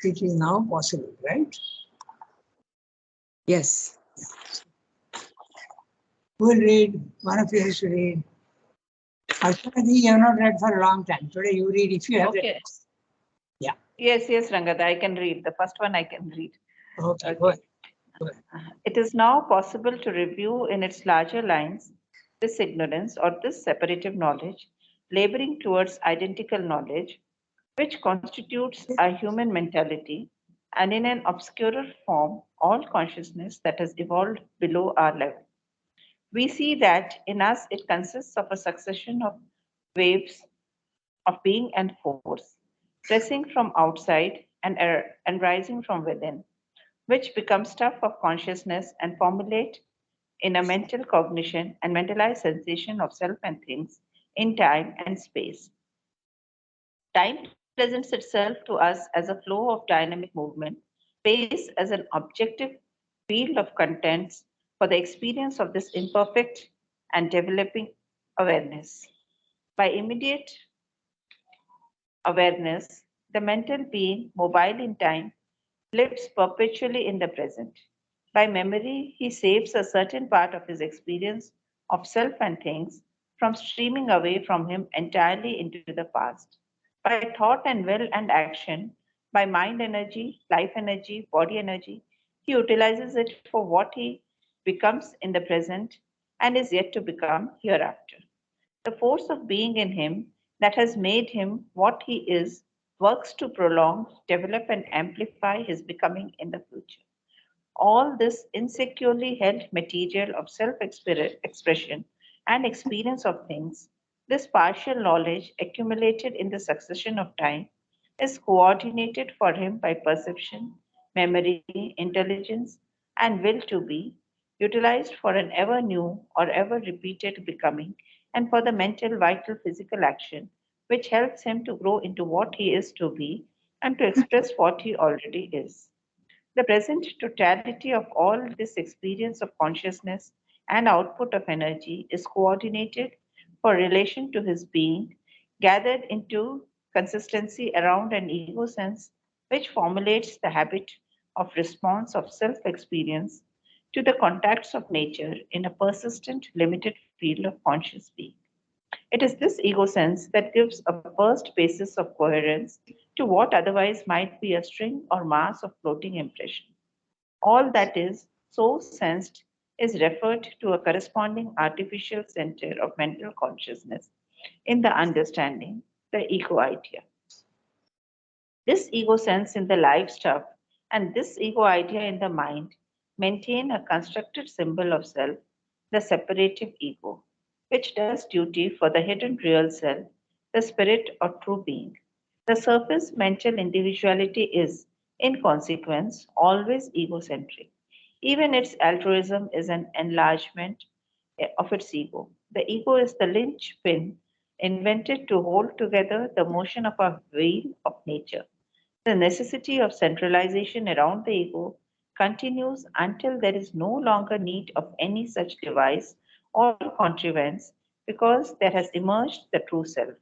It is now possible, right? Yes. Who will read? One of you has to read. Ashwani, you have not read for a long time. Today you read if you have read. Yeah. Yes, Rangada, I can read. The first one I can read. Okay, go ahead. It is now possible to review in its larger lines this ignorance or this separative knowledge, laboring towards identical knowledge, which constitutes a human mentality, and in an obscurer form, all consciousness that has evolved below our level. We see that in us it consists of a succession of waves of being and force, pressing from outside and rising from within, which become stuff of consciousness and formulate in a mental cognition and mentalized sensation of self and things in time and space. Time presents itself to us as a flow of dynamic movement, space as an objective field of contents for the experience of this imperfect and developing awareness. By immediate awareness, the mental being, mobile in time, lives perpetually in the present. By memory, he saves a certain part of his experience of self and things from streaming away from him entirely into the past. By thought and will and action, by mind energy, life energy, body energy, he utilizes it for what he becomes in the present and is yet to become hereafter. The force of being in him that has made him what he is works to prolong, develop, and amplify his becoming in the future. All this insecurely held material of self expression and experience of things, this partial knowledge accumulated in the succession of time, is coordinated for him by perception, memory, intelligence, and will to be, utilized for an ever new or ever repeated becoming, and for the mental, vital, physical action, which helps him to grow into what he is to be and to express what he already is. The present totality of all this experience of consciousness and output of energy is coordinated for relation to his being, gathered into consistency around an ego sense which formulates the habit of response of self experience to the contacts of nature in a persistent, limited field of conscious being. It is this ego sense that gives a first basis of coherence to what otherwise might be a string or mass of floating impression. All that is so sensed is referred to a corresponding artificial center of mental consciousness in the understanding, the ego idea. This ego sense in the live stuff and this ego idea in the mind maintain a constructed symbol of self, the separative ego, which does duty for the hidden real self, the spirit or true being. The surface mental individuality is, in consequence, always egocentric. Even its altruism is an enlargement of its ego. The ego is the linchpin invented to hold together the motion of a wheel of nature. The necessity of centralization around the ego continues until there is no longer need of any such device or contrivance because there has emerged the true self,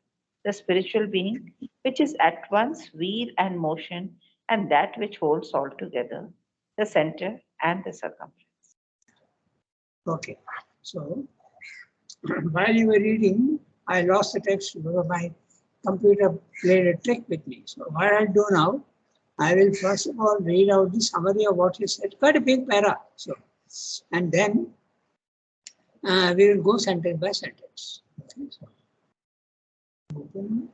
the spiritual being, which is at once wheel and motion and that which holds all together, the center and the circumference. Okay. So, while you were reading, I lost the text because my computer played a trick with me. So, what I'll do now, I will first of all read out the summary of what you said, quite a big para. So, and then we will go sentence by sentence. Okay, so, open.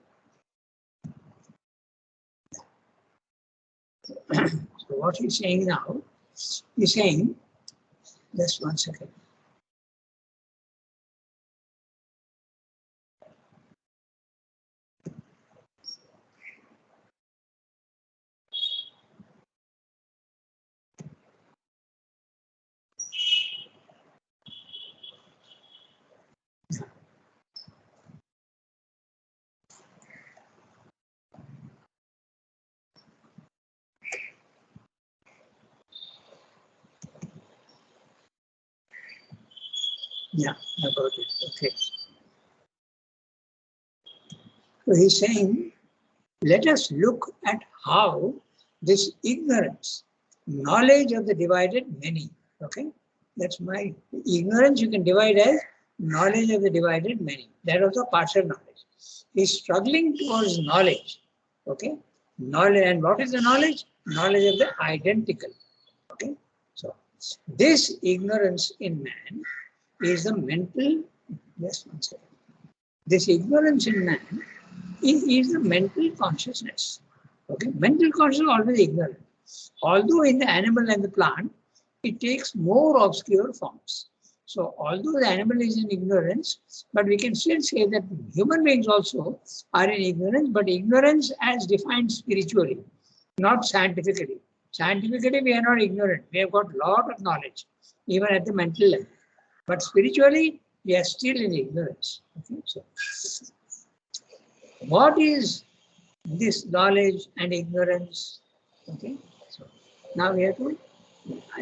So, what he's saying now, he's saying, just 1 second. Yeah, about it. Okay. So he's saying, let us look at how this ignorance, knowledge of the divided many. Okay, that's my ignorance. You can divide as knowledge of the divided many. That also partial knowledge. He's struggling towards knowledge. Okay, knowledge, and what is the knowledge? Knowledge of the identical. Okay, so this ignorance in man is the mental. Just one second. This ignorance in man is the mental consciousness. Okay, mental consciousness is always ignorant. Although in the animal and the plant, it takes more obscure forms. So although the animal is in ignorance, but we can still say that human beings also are in ignorance, but ignorance as defined spiritually, not scientifically. Scientifically, we are not ignorant. We have got a lot of knowledge, even at the mental level. But spiritually, we are still in ignorance. Okay? So, what is this knowledge and ignorance? Okay, so now we have to,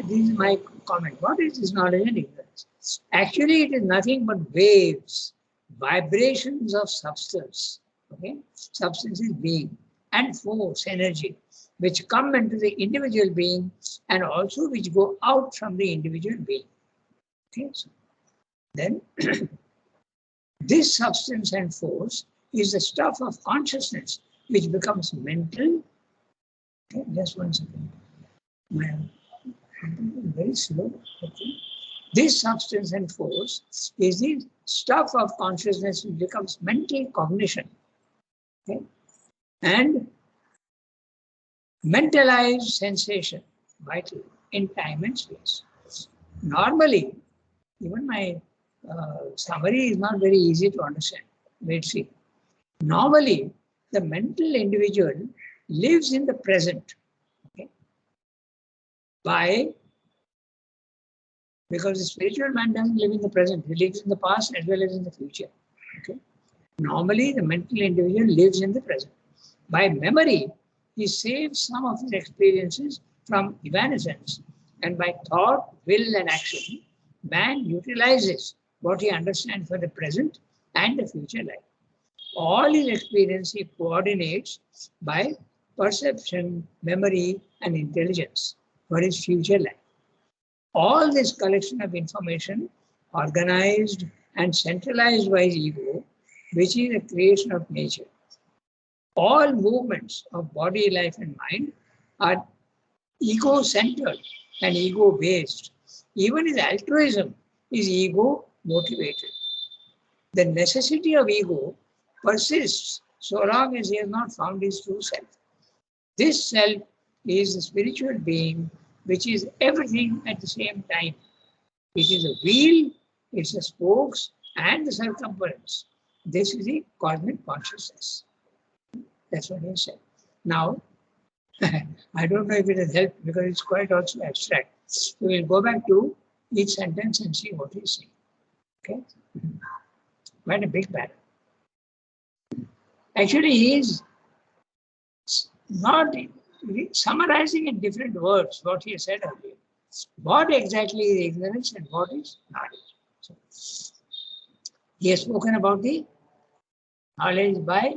this is my comment. What is this knowledge and ignorance? Actually, it is nothing but waves, vibrations of substance. Okay, substance is being, and force, energy, which come into the individual being and also which go out from the individual being. Okay, so then this substance and force is the stuff of consciousness which becomes mental. Okay, just one second. Very slow. Okay. This substance and force is the stuff of consciousness which becomes mental cognition. Okay. And mentalized sensation, vital, in time and space. Normally, even my summary is not very easy to understand. Let's see. Normally, the mental individual lives in the present, okay, because the spiritual man doesn't live in the present, he lives in the past as well as in the future. Okay. Normally, the mental individual lives in the present. By memory, he saves some of his experiences from evanescence, and by thought, will, and action, man utilizes what he understands for the present and the future life. All his experience he coordinates by perception, memory, and intelligence for his future life. All this collection of information, organized and centralized by his ego, which is a creation of nature. All movements of body, life, and mind are ego-centered and ego-based. Even his altruism is ego-motivated. The necessity of ego persists so long as he has not found his true self. This self is the spiritual being which is everything at the same time. It is a wheel, it's the spokes and the circumference. This is the cosmic consciousness. That's what he said. Now, I don't know if it has helped because it's quite also abstract. So we'll go back to each sentence and see what he's saying. Okay? Quite a big pattern. Actually, he is not summarizing in different words what he said earlier. What exactly is ignorance and what is knowledge? So, he has spoken about the knowledge by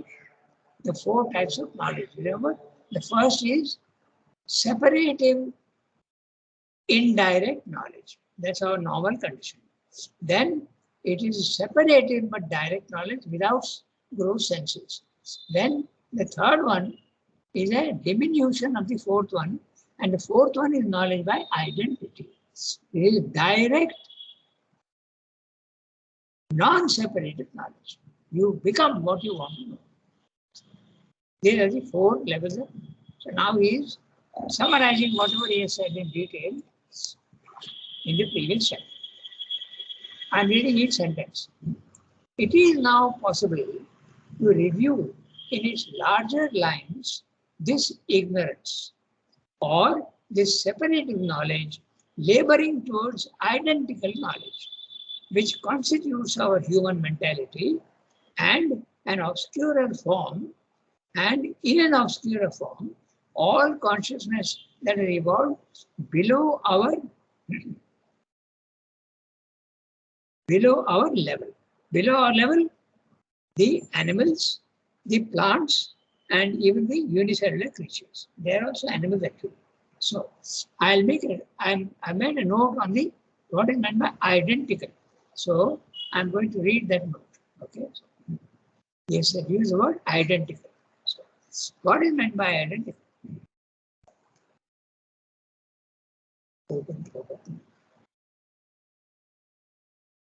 the 4 types of knowledge. Remember, the first is separative indirect knowledge. That's our normal condition. Then it is separative but direct knowledge without gross senses. Then the third one is a diminution of the fourth one, and the 4th one is knowledge by identity. It is direct, non-separated knowledge. You become what you want to know. These are the 4 levels of. So now he is summarizing whatever he has said in detail in the previous chapter. I am reading each sentence. It is now possible to review in its larger lines this ignorance or this separative knowledge laboring towards identical knowledge, which constitutes our human mentality, and an obscurer form, and in an obscurer form, all consciousness that are evolved below our level. Below our level, the animals, the plants, and even the unicellular creatures. They are also animals actually. So I made a note on the what is meant by identical. So I'm going to read that note. Okay. So, yes, I use the word identical. So what is meant by identical? Open.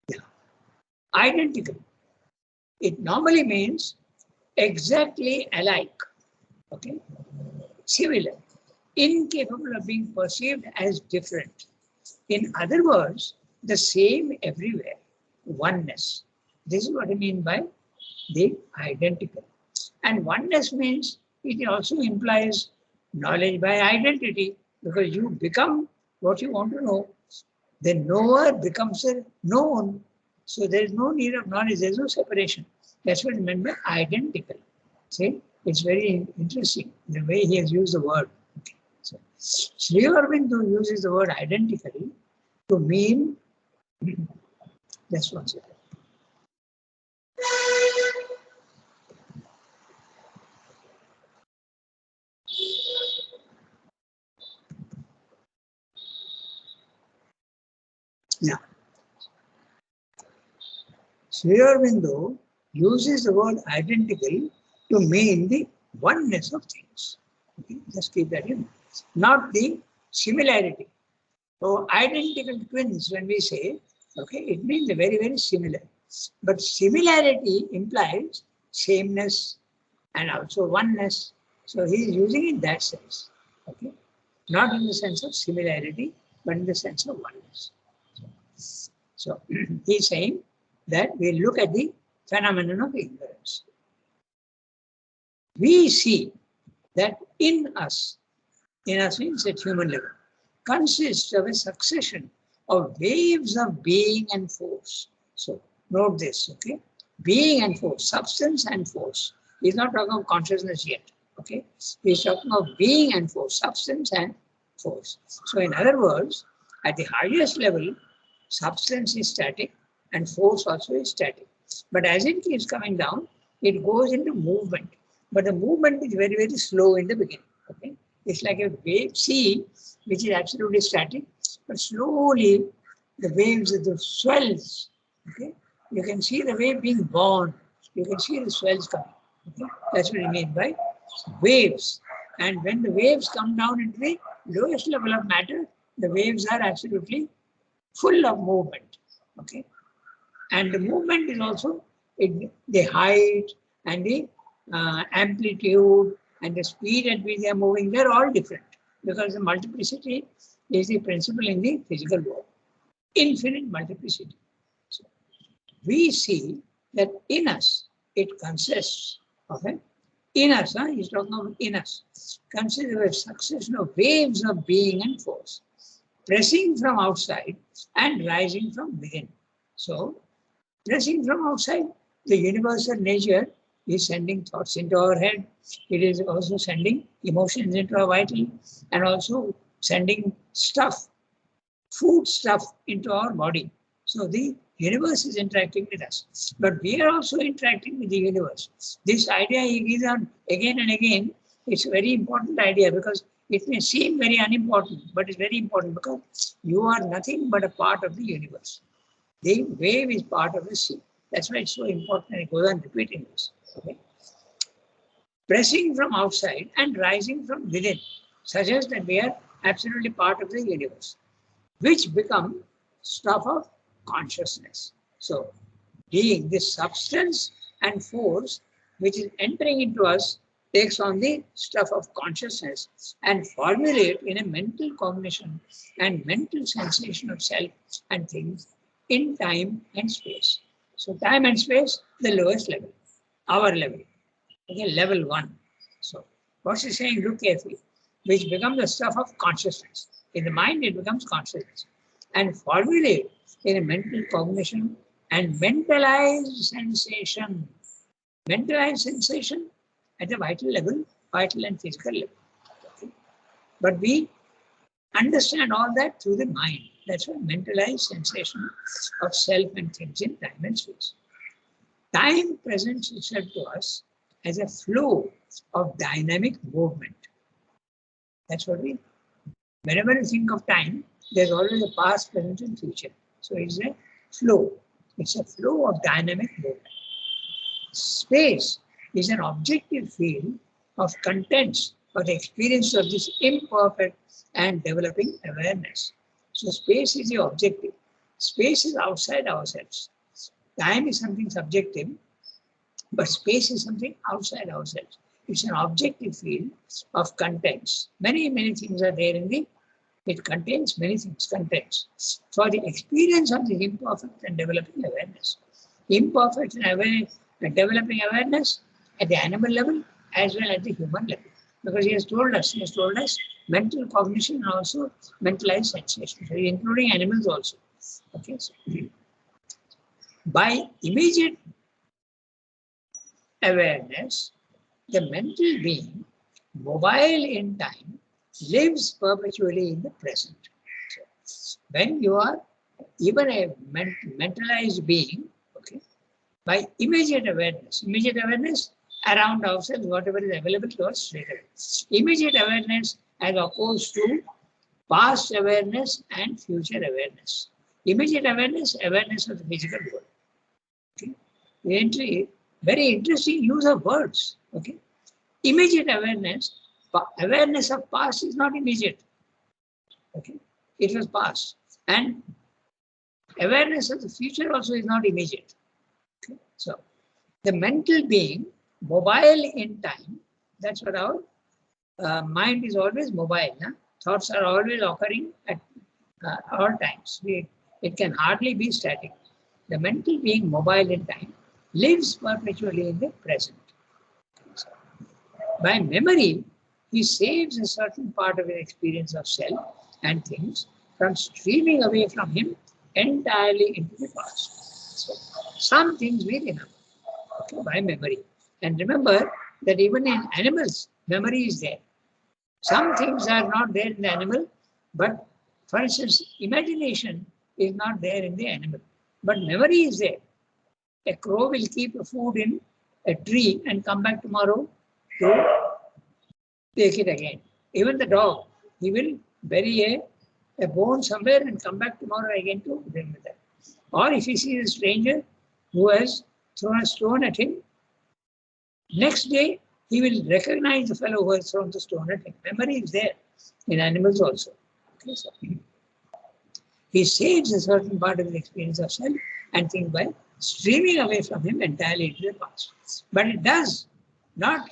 Yeah. Identical. It normally means exactly alike. Okay. Similar. Incapable of being perceived as different. In other words, the same everywhere. Oneness. This is what I mean by the identical. And oneness means it also implies knowledge by identity, because you become what you want to know. The knower becomes a known. So there is no need of knowledge, there is no separation. That's what is meant by identical. See, it's very interesting the way he has used the word. So, Sri Aurobindo uses the word identically to mean, just one second. Yeah. Sri Aurobindo uses the word identical to mean the oneness of things. Okay? Just keep that in mind. Not the similarity. So identical twins, when we say, okay, it means they're very, very similar. But similarity implies sameness and also oneness. So he is using it in that sense. Okay, not in the sense of similarity, but in the sense of oneness. So he's saying that we look at the phenomenon of ignorance. We see that in us means at human level, consists of a succession of waves of being and force. So note this, okay? Being and force, substance and force. He's not talking of consciousness yet, okay? He's talking of being and force, substance and force. So in other words, at the highest level, substance is static and force also is static. But as it keeps coming down, it goes into movement. But the movement is very, very slow in the beginning, okay? It's like a wave sea, which is absolutely static, but slowly the waves, the swells, okay? You can see the wave being born. You can see the swells coming. Okay? That's what I mean by waves. And when the waves come down into the lowest level of matter, the waves are absolutely full of movement. Okay? And the movement is also the height and the amplitude and the speed at which they are moving, they're all different, because the multiplicity is the principle in the physical world. Infinite multiplicity. So we see that in us, it consists of an in us, he's talking about in us, consists of a succession of waves of being and force, pressing from outside and rising from within. So, pressing from outside, the universal nature is sending thoughts into our head. It is also sending emotions into our vital, and also sending stuff, food stuff into our body. So the universe is interacting with us, but we are also interacting with the universe. This idea he gives on again and again. It's a very important idea, because it may seem very unimportant, but it's very important, because you are nothing but a part of the universe. The wave is part of the sea. That's why it's so important. It goes on repeating this. Okay? Pressing from outside and rising from within suggests that we are absolutely part of the universe, which become stuff of consciousness. So, being this substance and force which is entering into us takes on the stuff of consciousness and formulate in a mental cognition and mental sensation of self and things in time and space. So time and space, the lowest level, our level, okay, level 1. So what's he saying? Look carefully. Which becomes the stuff of consciousness. In the mind, it becomes consciousness. And formulate in a mental cognition and mentalized sensation. Mentalized sensation at the vital level, vital and physical level. Okay. But we understand all that through the mind. That's why mentalized sensation of self and things in time and space. Time presents itself to us as a flow of dynamic movement. That's what we, whenever you think of time, there's always a past, present, and future. So it's a flow. It's a flow of dynamic movement. Space is an objective field of contents or the experience of this imperfect and developing awareness. So space is the objective. Space is outside ourselves. Time is something subjective, but space is something outside ourselves. It's an objective field of contents. Many, many things are there in the, it contains many things, contents. For the experience of the imperfect and developing awareness. Imperfect and developing awareness at the animal level as well as the human level. Because he has told us mental cognition and also mentalized sensation, so including animals also. Okay, so by immediate awareness, the mental being, mobile in time, lives perpetually in the present. So when you are even a mentalized being, okay, by immediate awareness around ourselves, whatever is available to us straight away. Immediate awareness as opposed to past awareness and future awareness. Immediate awareness, awareness of the physical world. Okay. Very interesting use of words. Okay. Immediate awareness, awareness of past is not immediate. Okay. It was past. And awareness of the future also is not immediate. Okay. So the mental being, mobile in time, that's what our mind is always mobile. Huh? Thoughts are always occurring at all times. It can hardly be static. The mental being, mobile in time, lives perpetually in the present. So, by memory, he saves a certain part of his experience of self and things from streaming away from him entirely into the past. So, some things we remember, okay, by memory. And remember that even in animals, memory is there. Some things are not there in the animal, but for instance, imagination is not there in the animal, but memory is there. A crow will keep food in a tree and come back tomorrow to take it again. Even the dog, he will bury a bone somewhere and come back tomorrow again to bring it. Or if he sees a stranger who has thrown a stone at him, next day he will recognize the fellow who has thrown the stone at him. Memory is there in animals also. Okay, so he saves a certain part of the experience of self and things by streaming away from him entirely into the past. But it does not.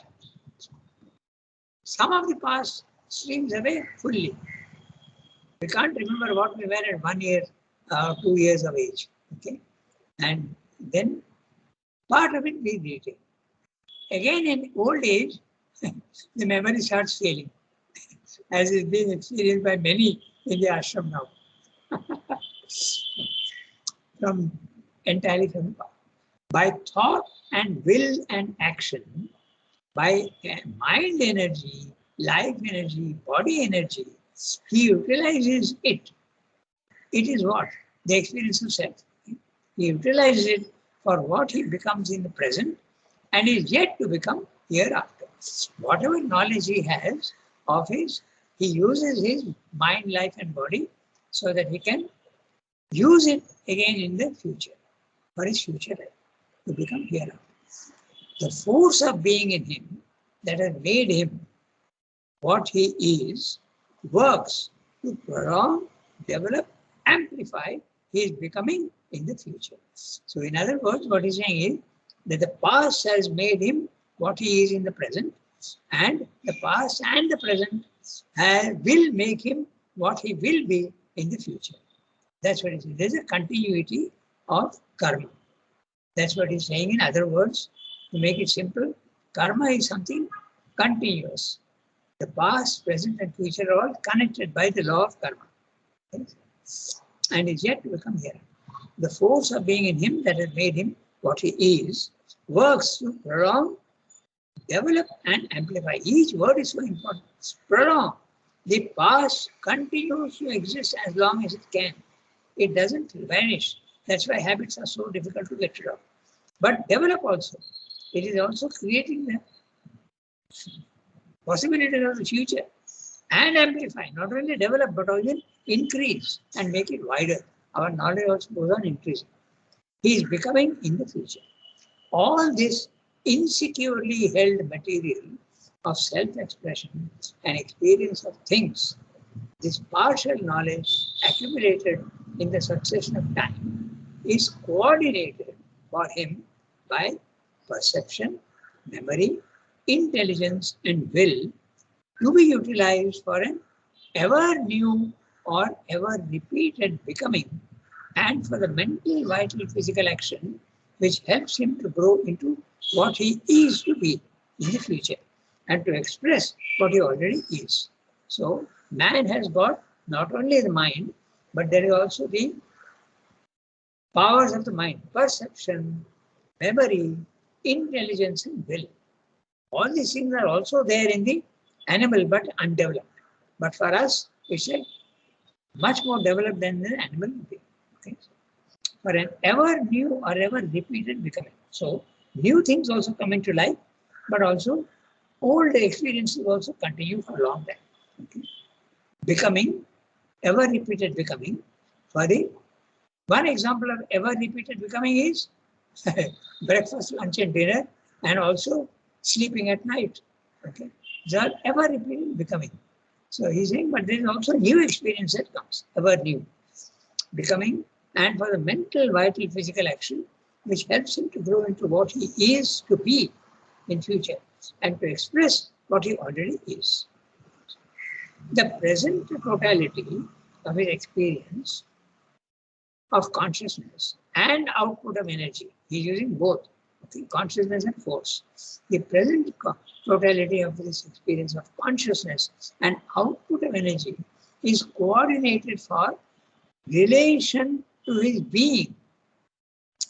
Some of the past streams away fully. We can't remember what we were at 1 year, 2 years of age. Okay, and then part of it we retain. Again, in old age, the memory starts failing, as is being experienced by many in the ashram now. Entirely from the past. By thought and will and action, by mind energy, life energy, body energy, he utilizes it. It is what? The experience of self. He utilizes it for what he becomes in the present and is yet to become hereafter. Whatever knowledge he has of his, he uses his mind, life and body so that he can use it again in the future, for his future life, to become hereafter. The force of being in him that has made him what he is works to prolong, develop, amplify his becoming in the future. So in other words, what he's saying is that the past has made him what he is in the present, and the past and the present will make him what he will be in the future. That's what he's saying. There's a continuity of karma. That's what he's saying. In other words, to make it simple, karma is something continuous. The past, present, and future are all connected by the law of karma. And is yet to become here. The force of being in him that has made him what he is works to prolong, develop, and amplify. Each word is so important. Prolong. The past continues to exist as long as it can. It doesn't vanish. That's why habits are so difficult to get rid of. But develop also. It is also creating the possibilities of the future and amplify, not only develop, but also increase and make it wider. Our knowledge also goes on increasing. He is becoming in the future. All this insecurely held material of self-expression and experience of things, this partial knowledge accumulated in the succession of time, is coordinated for him by perception, memory, intelligence, and will to be utilized for an ever new or ever repeated becoming, and for the mental, vital, physical action which helps him to grow into what he is to be in the future and to express what he already is. So, man has got not only the mind, but there is also the powers of the mind, perception, memory, intelligence, and will. All these things are also there in the animal, but undeveloped. But for us, it's like much more developed than the animal being. Okay? For an ever new or ever repeated becoming. So, new things also come into life, but also old experiences also continue for a long time. Okay? Becoming, ever repeated becoming. For the one example of ever repeated becoming is breakfast, lunch, and dinner, and also sleeping at night. Okay, these are ever repeated becoming. So he's saying, but there is also new experience that comes, ever new becoming, and for the mental, vital, physical action, which helps him to grow into what he is to be in future and to express what he already is. The present totality of his experience of consciousness and output of energy, he's using both, okay, consciousness and force. The present totality of this experience of consciousness and output of energy is coordinated for relation to his being.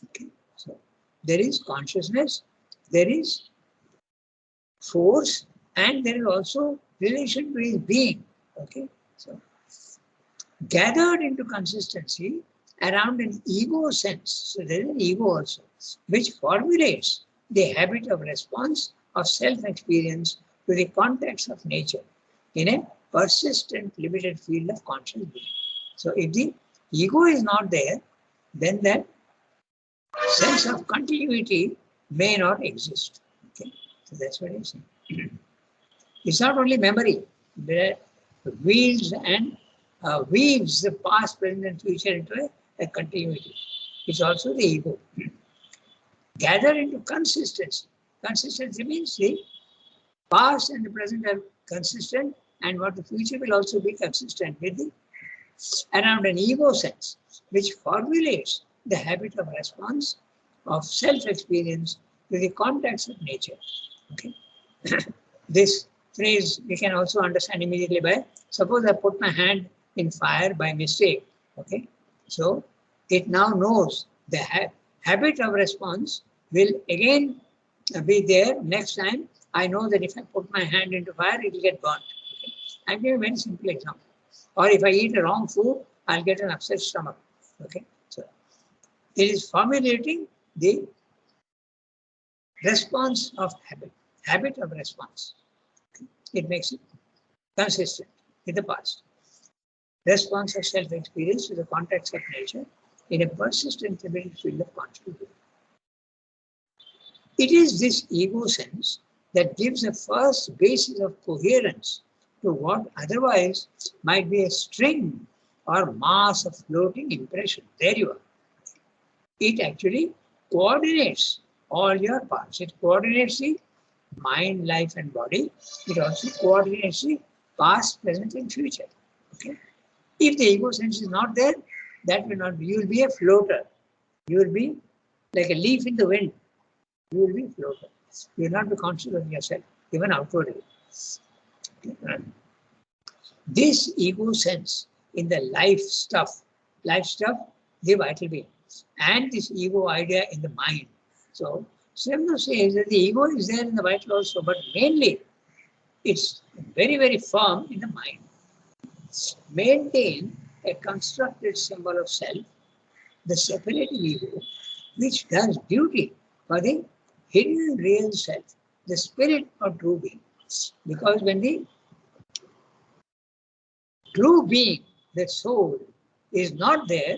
Okay. So there is consciousness, there is force, and there is also relation to his being. Okay. So gathered into consistency around an ego sense. So there is an ego also, which formulates the habit of response of self-experience to the context of nature in a persistent limited field of conscious being. So if the ego is not there, then that sense of continuity may not exist. Okay, so that's what I'm saying. It's not only memory that weaves the past, present, and future into a continuity. It's also the ego. Gather into consistency. Consistency means the past and the present are consistent, and what the future will also be consistent with the around an ego sense, which formulates the habit of response of self-experience to the context of nature. Okay. This phrase we can also understand immediately by, suppose I put my hand in fire by mistake. Okay. So it now knows the habit of response will again be there next time. I know that if I put my hand into fire, it will get burnt. Okay. I'm giving a very simple example. Or if I eat the wrong food, I'll get an upset stomach. Okay. So it is formulating the response of habit of response. Okay. It makes it consistent with the past. Response of self-experience to the context of nature in a persistent field of consciousness. It is this ego sense that gives a first basis of coherence to what otherwise might be a string or mass of floating impression. There you are. It actually coordinates all your parts. It coordinates the mind, life, and body. It also coordinates the past, present, and future. Okay. If the ego sense is not there, that will not be. You will be a floater. You will be like a leaf in the wind. You will be a floater. You will not be conscious of yourself, even outwardly. Okay. This ego sense in the life stuff, the vital being, and this ego idea in the mind. So, Sremno says that the ego is there in the vital also, but mainly it's very, very firm in the mind. Maintain a constructed symbol of self, the separative ego, which does duty for the hidden real self, the spirit or true being. Because when the true being, the soul, is not there,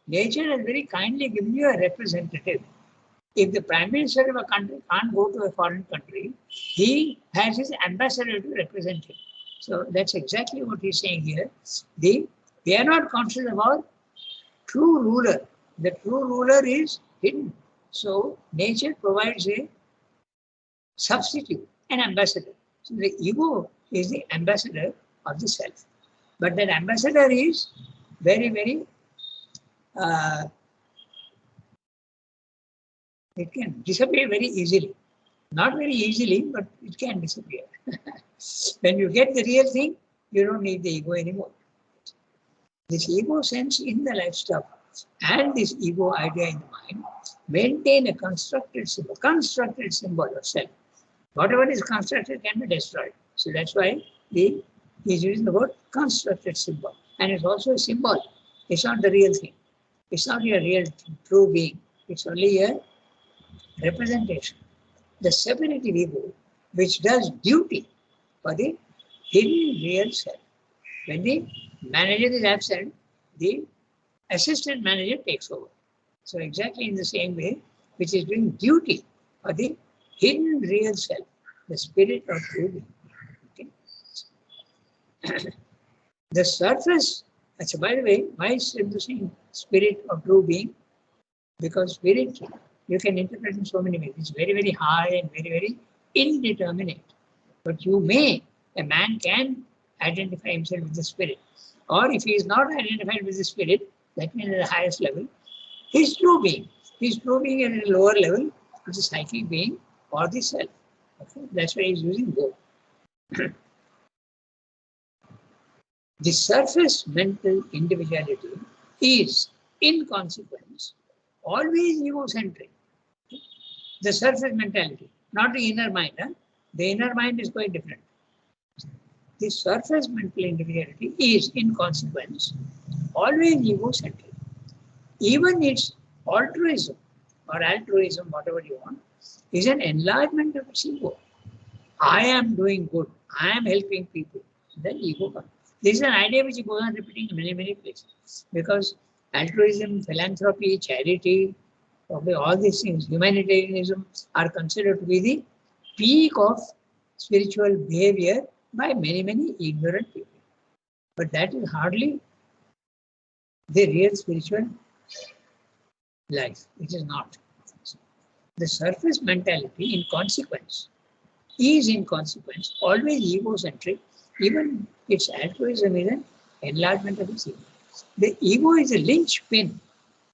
nature has very kindly given you a representative. If the Prime Minister of a country can't go to a foreign country, he has his ambassador to represent him. So that's exactly what he's saying here. They are not conscious about true ruler. The true ruler is hidden. So nature provides a substitute, an ambassador. So the ego is the ambassador of the self. But that ambassador is very, very, it can disappear very easily. Not very easily, but it can disappear. When you get the real thing, you don't need the ego anymore. This ego sense in the lifestyle and this ego idea in the mind maintain a constructed symbol of self. Whatever is constructed can be destroyed. So that's why he's using the word constructed symbol. And it's also a symbol. It's not the real thing. It's not your real true being. It's only a representation. The separative ego, which does duty for the hidden real self. When the manager is absent, the assistant manager takes over. So exactly in the same way, which is doing duty for the hidden real self, the spirit of true being. Okay. The surface, so by the way, why is it the same spirit of true being? Because spirit, you can interpret in so many ways. It's very, very high and very, very indeterminate. But a man can identify himself with the spirit. Or if he is not identified with the spirit, that means at the highest level, his true being. His true being at a lower level is the psychic being or the self. Okay? That's why he's using both. The surface mental individuality is, in consequence, always egocentric. The surface mentality, not the inner mind. Huh? The inner mind is quite different. The surface mental individuality is, in consequence, always egocentric. Even its altruism, whatever you want, is an enlargement of its ego. I am doing good. I am helping people. The ego comes. This is an idea which goes on repeating in many, many places. Because altruism, philanthropy, charity, okay, all these things, humanitarianism, are considered to be the peak of spiritual behavior by many, many ignorant people. But that is hardly the real spiritual life. It is not. The surface mentality, in consequence, always egocentric. Even its altruism is an enlargement of its ego. The ego is a linchpin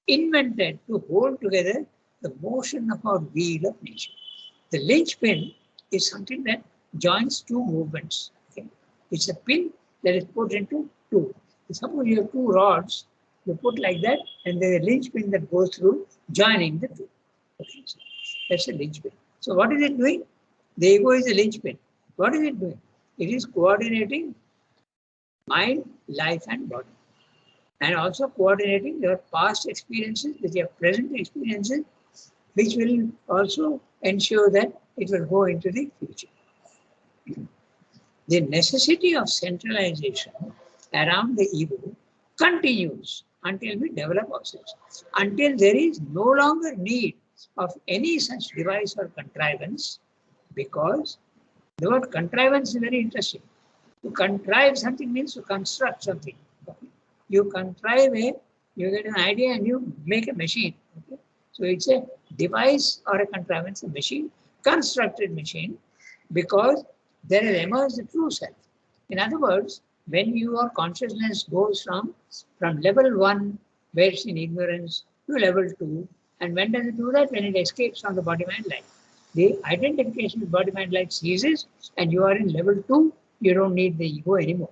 invented to hold together the motion of our wheel of nature. The linchpin is something that joins two movements. Okay? It's a pin that is put into two. Suppose you have two rods, you put like that, and there's a linchpin that goes through, joining the two. Okay? So that's a linchpin. So what is it doing? The ego is a linchpin. What is it doing? It is coordinating mind, life, and body. And also coordinating your past experiences with your present experiences, which will also ensure that it will go into the future. The necessity of centralization around the ego continues until we develop ourselves, until there is no longer need of any such device or contrivance, because the word contrivance is very interesting. To contrive something means to construct something. Okay? You contrive you get an idea and you make a machine. Okay? So it's a device or a contrivance, a machine, constructed machine, because there has emerged the true self. In other words, when your consciousness goes from level 1, where it's in ignorance, to level 2, and when does it do that? When it escapes from the body-mind life. The identification with body-mind life ceases, and you are in level 2, you don't need the ego anymore.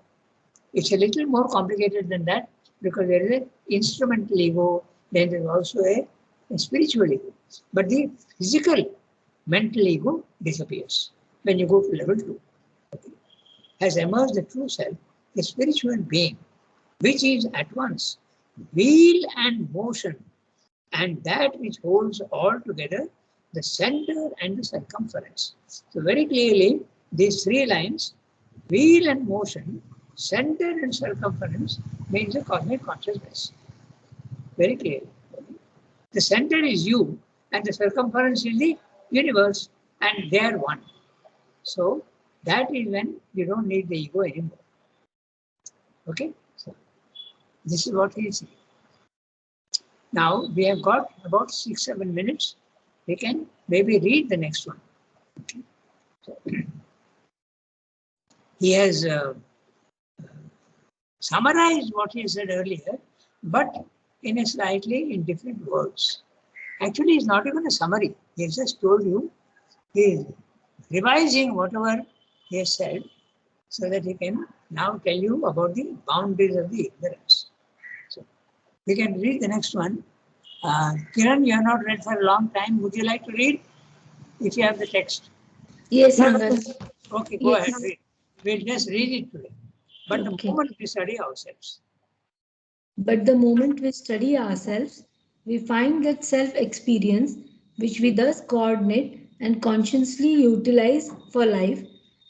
It's a little more complicated than that, because there is an instrumental ego, then there is also a spiritual ego. But the physical mental ego disappears when you go to level 2. Okay. Has emerged the true self, the spiritual being, which is at once wheel and motion, and that which holds all together, the center and the circumference. So very clearly, these three lines, wheel and motion, center and circumference, means a cosmic consciousness. Very clear. The center is you and the circumference is the universe, and they are one. So that is when you don't need the ego anymore. Okay? So this is what he is saying. Now we have got about 6-7 minutes. We can maybe read the next one. Okay? So, he has summarized what he said earlier, but in a slightly in different words. Actually, it's not even a summary. He has just told you he is revising whatever he has said so that he can now tell you about the boundaries of the ignorance. So we can read the next one. Kiran, you have not read for a long time. Would you like to read if you have the text? Yes, Uncle. Okay, go Yes. ahead, read. We'll just read it today. But the Okay. moment we study ourselves. But the moment we study ourselves, we find that self-experience, which we thus coordinate and consciously utilize for life,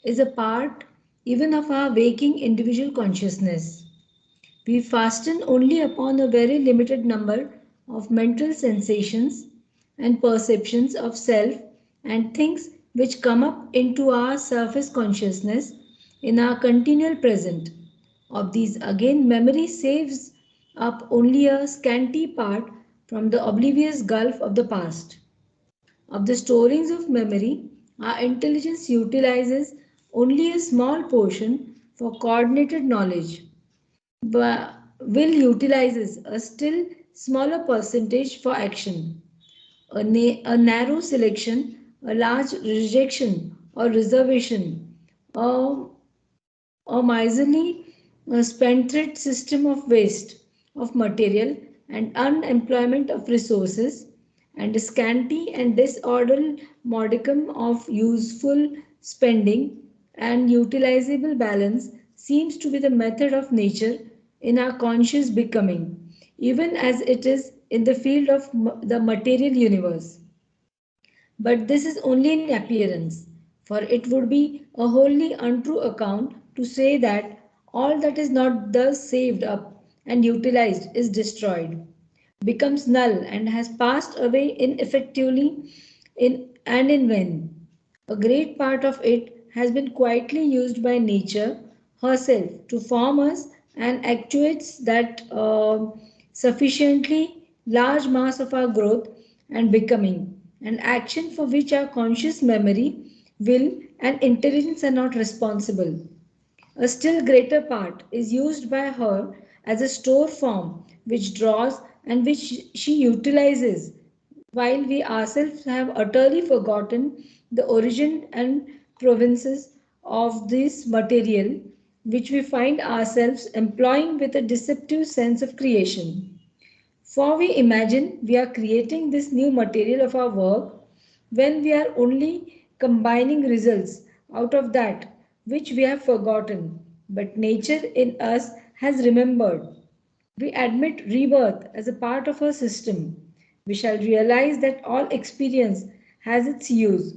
is a part even of our waking individual consciousness. We fasten only upon a very limited number of mental sensations and perceptions of self and things which come up into our surface consciousness in our continual present. Of these, again, memory saves up only a scanty part from the oblivious gulf of the past. Of the storings of memory, our intelligence utilizes only a small portion for coordinated knowledge. Will utilizes a still smaller percentage for action. A narrow selection, a large rejection or reservation, a, a miserly spendthrift system of waste of material and unemployment of resources, and a scanty and disordered modicum of useful spending and utilizable balance seems to be the method of nature in our conscious becoming, even as it is in the field of the material universe. But this is only in appearance, for it would be a wholly untrue account to say that all that is not thus saved up and utilized is destroyed, becomes null, and has passed away ineffectively in vain. A great part of it has been quietly used by nature herself to form us and actuates that sufficiently large mass of our growth and becoming, an action for which our conscious memory, will, and intelligence are not responsible. A still greater part is used by her as a store form which draws and which she utilizes, while we ourselves have utterly forgotten the origin and provinces of this material, which we find ourselves employing with a deceptive sense of creation. For we imagine we are creating this new material of our work when we are only combining results out of that which we have forgotten, but nature in us has remembered. We admit rebirth as a part of our system. We shall realize that all experience has its use,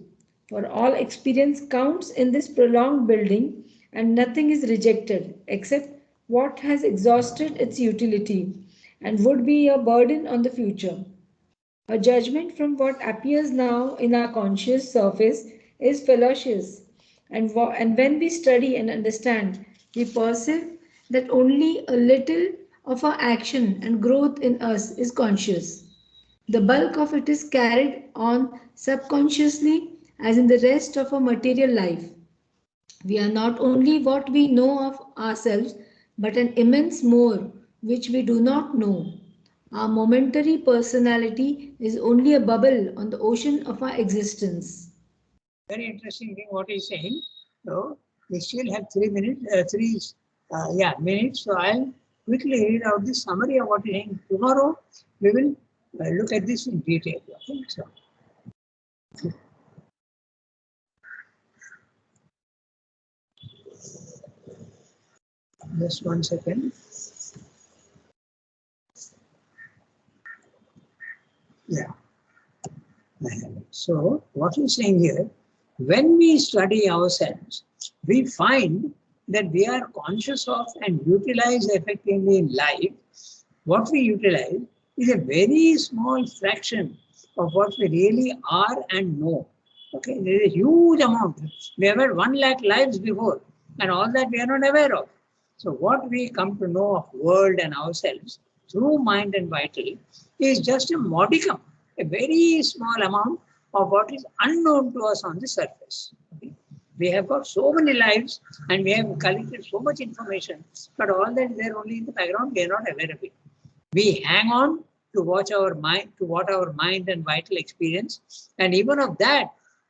for all experience counts in this prolonged building, and nothing is rejected except what has exhausted its utility and would be a burden on the future. A judgment from what appears now in our conscious surface is fallacious, and when we study and understand, we perceive that only a little of our action and growth in us is conscious. The bulk of it is carried on subconsciously as in the rest of our material life. We are not only what we know of ourselves, but an immense more which we do not know. Our momentary personality is only a bubble on the ocean of our existence. Very interesting thing what he's saying. So we still have 3 minutes, minutes. So I'll quickly read out the summary of what he's saying. Tomorrow we will look at this in detail. Okay? So, just 1 second. Yeah. So what he's saying here, when we study ourselves, we find that we are conscious of and utilize effectively in life, what we utilize is a very small fraction of what we really are and know. Okay, there is a huge amount. We have had 1 lakh lives before, and all that we are not aware of. So what we come to know of world and ourselves through mind and vital is just a modicum, a very small amount of what is unknown to us on the surface. Okay? We have got so many lives and we have collected so much information, but all that is there only in the background, we are not aware of it. We hang on to what our mind and vital experience, and even of that,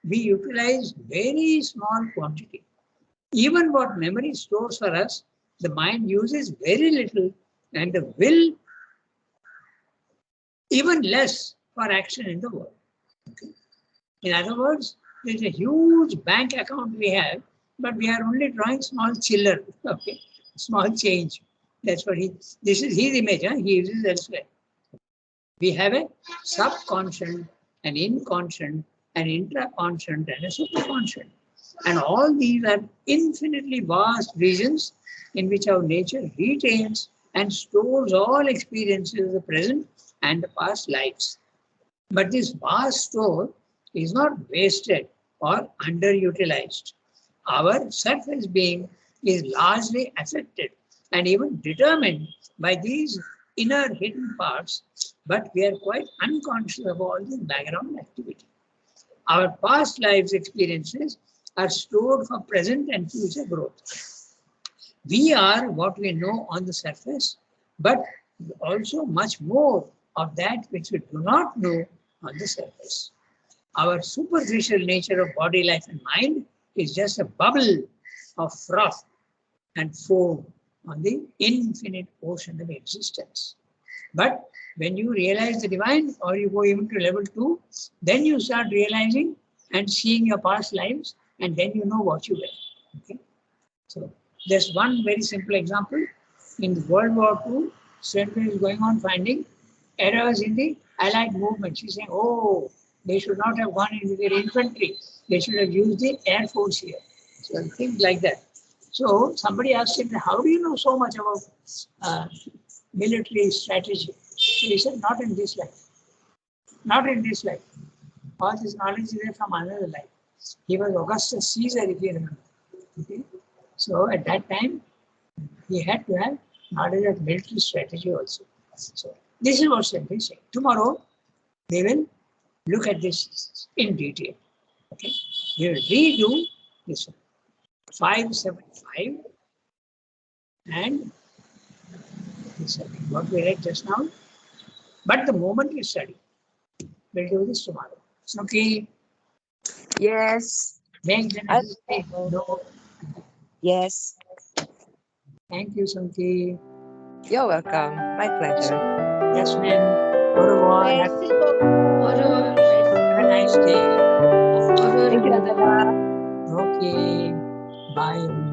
we utilize very small quantity. Even what memory stores for us, the mind uses very little, and the will even less for action in the world. Okay? In other words, there's a huge bank account we have, but we are only drawing small chiller, okay, small change. That's what this is his image, he uses elsewhere. We have a subconscious, an inconscient, an intraconscious, and a superconscious. And all these are infinitely vast regions in which our nature retains and stores all experiences of the present and the past lives. But this vast store is not wasted or underutilized. Our surface being is largely affected and even determined by these inner hidden parts, but we are quite unconscious of all this background activity. Our past lives experiences are stored for present and future growth. We are what we know on the surface, but also much more of that which we do not know on the surface. Our superficial nature of body, life, and mind is just a bubble of froth and foam on the infinite ocean of existence. But when you realize the divine, or you go even to level 2, then you start realizing and seeing your past lives, and then you know what you were. Okay? So there's one very simple example. In World War II, Sweden is going on finding errors in the Allied movement. She's saying, oh, they should not have gone into their infantry. They should have used the Air Force here. So things like that. So somebody asked him, how do you know so much about military strategy? So he said, not in this life. Not in this life. All this knowledge is there from another life. He was Augustus Caesar, if you remember. Okay? So at that time, he had to have knowledge of military strategy also. So this is what Swami is saying. Tomorrow, we will look at this in detail. Okay? We will redo this one. 575 and this what we read just now. But the moment we study, we'll do this tomorrow. Snooki, Yes. make the necessary note. Yes. Thank you, Snooki. You're welcome. My pleasure. Jasmine, au revoir. Have Au revoir. a nice day. Au revoir, Thank you, Ananda. Ananda. Okay. Bye.